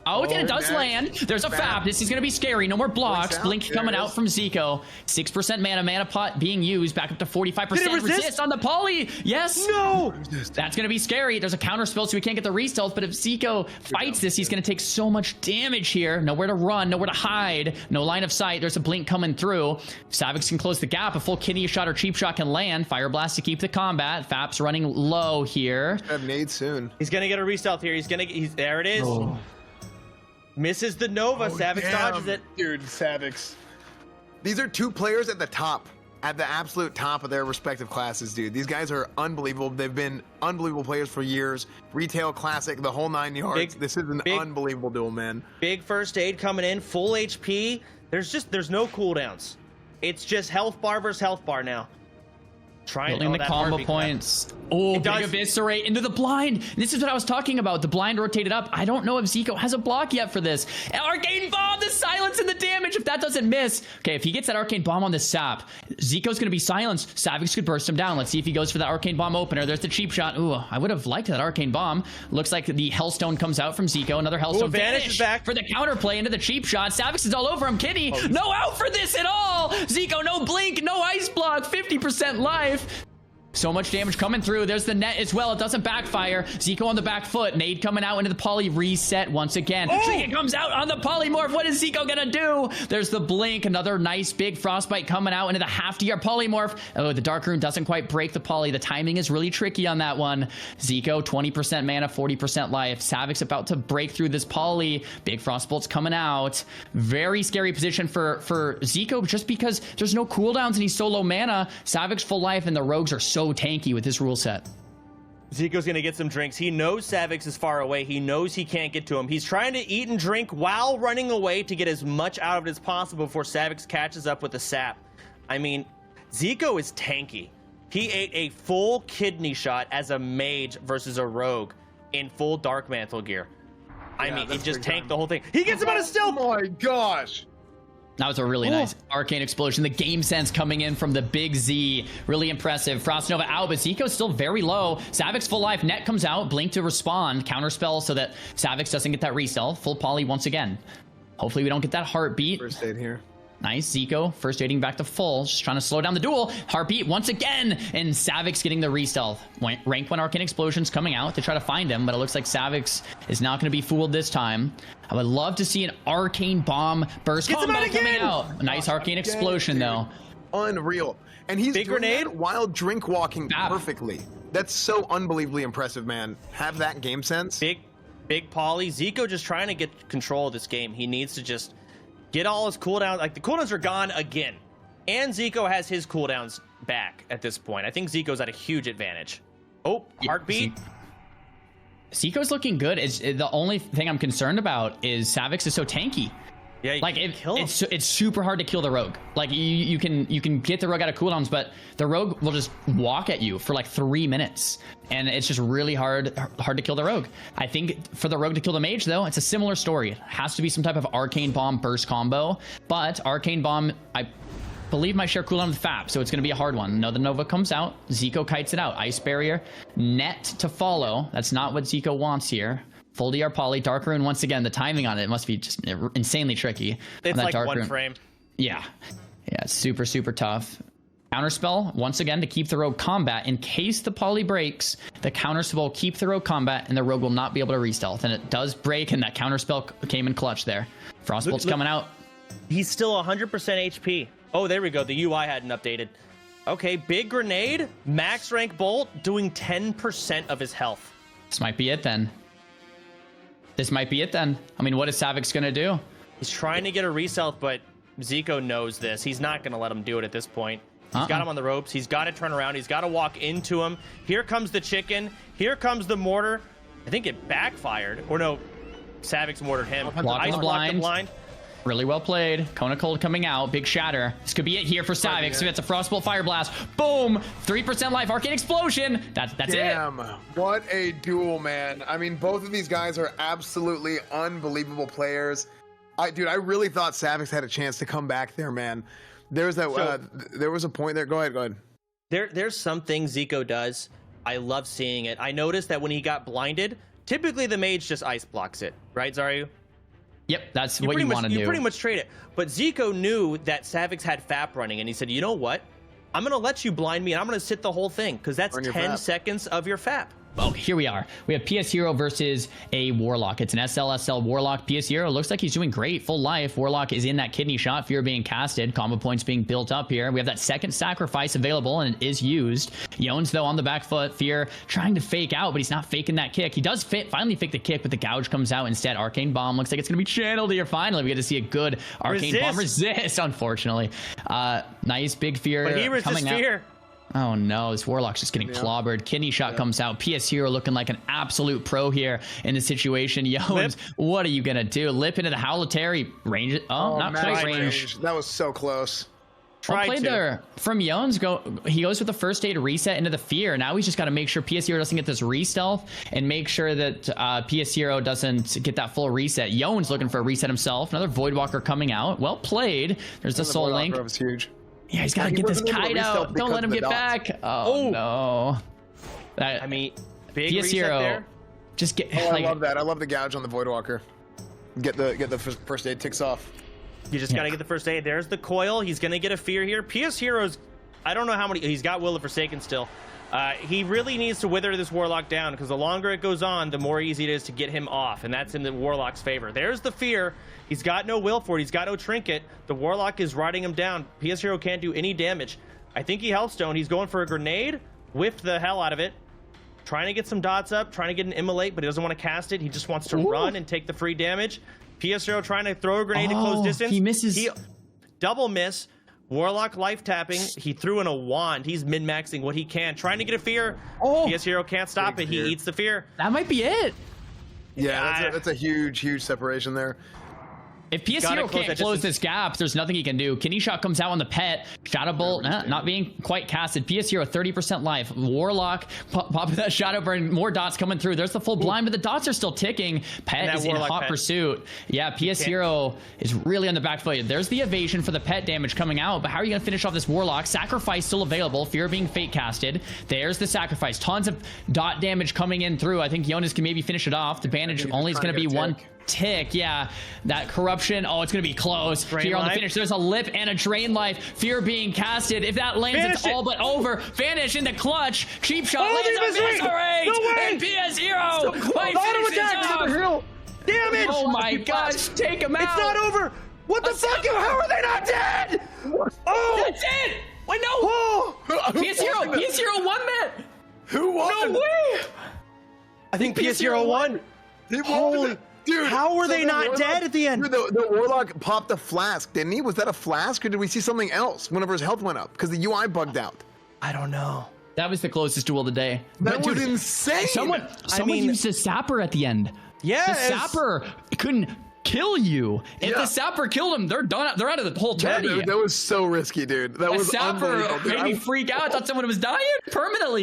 out, and it does land. There's a FAP. This is going to be scary. No more blocks. Blink coming out from Ziqo. 6% mana pot being used. Back up to 45%. Resist on the poly. Yes. No. That's going to be scary. There's a counter spell, so we can't get the re-stealth. But if Ziqo fights this, he's going to take so much damage here. Nowhere to run. Nowhere to hide. No line of sight. There's a blink coming through. Savix can close the gap. A full kidney shot or cheap shot can land. Fire blast to keep the combat. FAP's running low here. Have nade soon. He's going to get a re-stealth here. There it is. Oh. Misses the Nova. Savix dodges it. Dude, Savix. These are two players at the top, at the absolute top of their respective classes, dude. These guys are unbelievable. They've been unbelievable players for years. Retail, classic, the whole 9 yards. This is an unbelievable duel, man. Big first aid coming in, full HP. There's no cooldowns. It's just health bar versus health bar now. Building the combo points. Oh, big eviscerate into the blind. This is what I was talking about. The blind rotated up. I don't know if Ziqo has a block yet for this. Arcane Bomb, the silence and the damage. If that doesn't miss. Okay, if he gets that Arcane Bomb on the sap, Zico's going to be silenced. Savix could burst him down. Let's see if he goes for that Arcane Bomb opener. There's the cheap shot. Ooh, I would have liked that Arcane Bomb. Looks like the Hellstone comes out from Ziqo. Another Hellstone vanish back for the counterplay into the cheap shot. Savix is all over him. Kitty, no out for this at all. Ziqo, no blink, no ice block, 50% life. So much damage coming through. There's the net as well. It doesn't backfire. Ziqo on the back foot. Nade coming out into the poly. Reset once again. It comes out on the polymorph. What is Ziqo gonna do? There's the blink. Another nice big frostbite coming out into the half-DR polymorph. Oh, the dark rune doesn't quite break the poly. The timing is really tricky on that one. Ziqo, 20% mana, 40% life. Savix about to break through this poly. Big frostbolts coming out. Very scary position for Ziqo just because there's no cooldowns and he's so low mana. Savix full life and the rogues are so tanky with this rule set. Zico's gonna get some drinks. He knows Savix is far away. He knows he can't get to him. He's trying to eat and drink while running away to get as much out of it as possible before Savix catches up with the sap. I mean, Ziqo is tanky. He ate a full kidney shot as a mage versus a rogue in full Dark Mantle gear. I mean, he just tanked the whole thing. He gets him out of stealth! Oh my gosh! That was a really nice arcane explosion. The game sense coming in from the big Z. Really impressive. Frost Nova out, but Zico's still very low. Savix full life. Net comes out. Blink to respond. Counterspell so that Savix doesn't get that resell. Full poly once again. Hopefully we don't get that heartbeat. First aid here. Nice. Ziqo first aiding back to full. Just trying to slow down the duel. Heartbeat once again. And Savix getting the re-stealth. Rank 1 arcane explosions coming out to try to find him, but it looks like Savix is not going to be fooled this time. I would love to see an arcane bomb burst combo coming out. Nice arcane explosion though. Unreal. And he's big doing grenade that while drink walking perfectly. That's so unbelievably impressive, man. Have that game sense. Big poly. Ziqo just trying to get control of this game. He needs to just get all his cooldowns. Like, the cooldowns are gone again. And Ziqo has his cooldowns back at this point. I think Zico's at a huge advantage. Oh, heartbeat. Zico's looking good. The only thing I'm concerned about is Savix is so tanky. Yeah, like it's super hard to kill the rogue. Like you can get the rogue out of cooldowns, but the rogue will just walk at you for like 3 minutes, and it's just really hard to kill the rogue. I think for the rogue to kill the mage though, it's a similar story. It has to be some type of arcane bomb burst combo, but arcane bomb I believe might share cooldown with FAP, so it's going to be a hard one. No, the Nova comes out. Ziqo kites it out. Ice barrier, net to follow. That's not what Ziqo wants here. Full DR poly, Dark Rune once again. The timing on it must be just insanely tricky. It's like Dark one Rune. frame. Yeah, it's super tough. Counterspell once again to keep the rogue combat in case the poly breaks. The counterspell will keep the rogue combat, and the rogue will not be able to re-stealth. And it does break, and that counterspell came in clutch there. Frostbolt's coming out. He's still 100% HP. Oh, there we go. The UI hadn't updated. Okay, big grenade, max rank bolt, doing 10% of his health. This might be it then. This might be it then. I mean, what is Savix gonna do? He's trying to get a re-stealth, but Ziqo knows this. He's not gonna let him do it at this point. He's got him on the ropes. He's got to turn around. He's got to walk into him. Here comes the chicken. Here comes the mortar. I think it backfired. Or no, Savix mortared him. Blocked the blind. Really well played. Kona Cold coming out. Big shatter. This could be it here for Savix. It's a Frostbolt Fire Blast. Boom. 3% life. Arcane Explosion. That's Damn. it. What a duel, man. I mean, both of these guys are absolutely unbelievable players. Dude, I really thought Savix had a chance to come back there, man. There was a point there. Go ahead. There's some things Ziqo does. I love seeing it. I noticed that when he got blinded, typically the mage just ice blocks it, right, Xaryu? Yep, that's what you want to do. You pretty much trade it. But Ziqo knew that Savix had FAP running, and he said, you know what? I'm going to let you blind me, and I'm going to sit the whole thing, because that's 10 seconds of your FAP. Oh, here we are. We have Pshero versus a Warlock. It's an SLSL Warlock. Pshero looks like he's doing great. Full life. Warlock is in that kidney shot. Fear being casted. Combo points being built up here. We have that second sacrifice available, and it is used. Yones, though, on the back foot. Fear trying to fake out, but he's not faking that kick. He does finally fake the kick, but the gouge comes out instead. Arcane Bomb looks like it's going to be channeled here. Finally, we get to see a good Arcane Bomb resist, unfortunately. Nice big Fear but he resists coming Fear. out. Oh no, this Warlock's just getting clobbered. Kidney shot comes out. Pshero looking like an absolute pro here in the situation. Yones, what are you gonna do? Lip into the Howletary range. Oh, not quite range. That was so close. Well played there from Yones. He goes with the first aid reset into the Fear. Now he's just got to make sure Pshero doesn't get this re-stealth and make sure that Pshero doesn't get that full reset. Yones looking for a reset himself. Another Voidwalker coming out. Well played. There's the Soul Link. Was huge. Yeah, he's got to get this kite out. Don't let him get back. Oh, no. I mean, big reset there. Just get. I love that. I love the gouge on the Voidwalker. Get the first aid ticks off. You just got to get the first aid. There's the coil. He's going to get a Fear here. Pshero's, I don't know how many. He's got Will of Forsaken still. He really needs to wither this Warlock down, because the longer it goes on, the more easy it is to get him off, and that's in the Warlock's favor. There's the Fear. He's got no will for it. He's got no trinket. The Warlock is riding him down. Pshero can't do any damage. I think he Healthstone. He's going for a grenade. Whiffed the hell out of it. Trying to get some dots up. Trying to get an immolate, but he doesn't want to cast it. He just wants to run and take the free damage. Pshero trying to throw a grenade at close distance. He misses. He double miss. Warlock life tapping. He threw in a wand. He's min-maxing what he can. Trying to get a Fear. Pshero can't stop it. He eats the Fear. That might be it. Yeah, that's a huge separation there. If Pshero can't close this gap, there's nothing he can do. Kidney shot comes out on the pet. Shadow Bolt not being quite casted. Pshero 30% life. Warlock popping that Shadow Burn. More dots coming through. There's the full blind, but the dots are still ticking. Pet is in hot pursuit. Yeah, Pshero is really on the back foot. There's the evasion for the pet damage coming out, but how are you going to finish off this Warlock? Sacrifice still available. Fear being fate casted. There's the sacrifice. Tons of dot damage coming in through. I think Jonas can maybe finish it off. The bandage only is going to be one tick. Yeah, that corruption. Oh, it's gonna be close. Here on the finish, there's a lip and a drain life. Fear being casted. If that lands, it's all but over. Vanish in the clutch. Cheap shot lands on Misery. And Pshero finishes off. Damn it! Oh my gosh, take him out. It's not over. What the fuck? How are they not dead? Oh, that's it. Wait, no. Pshero won that. Who won? No way. I think Pshero won. He won. Dude, how were they not dead at the end? Dude, the Warlock popped a flask, didn't he? Was that a flask, or did we see something else whenever his health went up? Because the UI bugged out. I don't know. That was the closest duel of the day. That was insane. Someone used a sapper at the end. Yeah, the sapper couldn't kill you. If the sapper killed him, they're done. They're out of the whole tourney. That was so risky, dude. That was sapper unbelievable. made me freak out. I thought someone was dying permanently.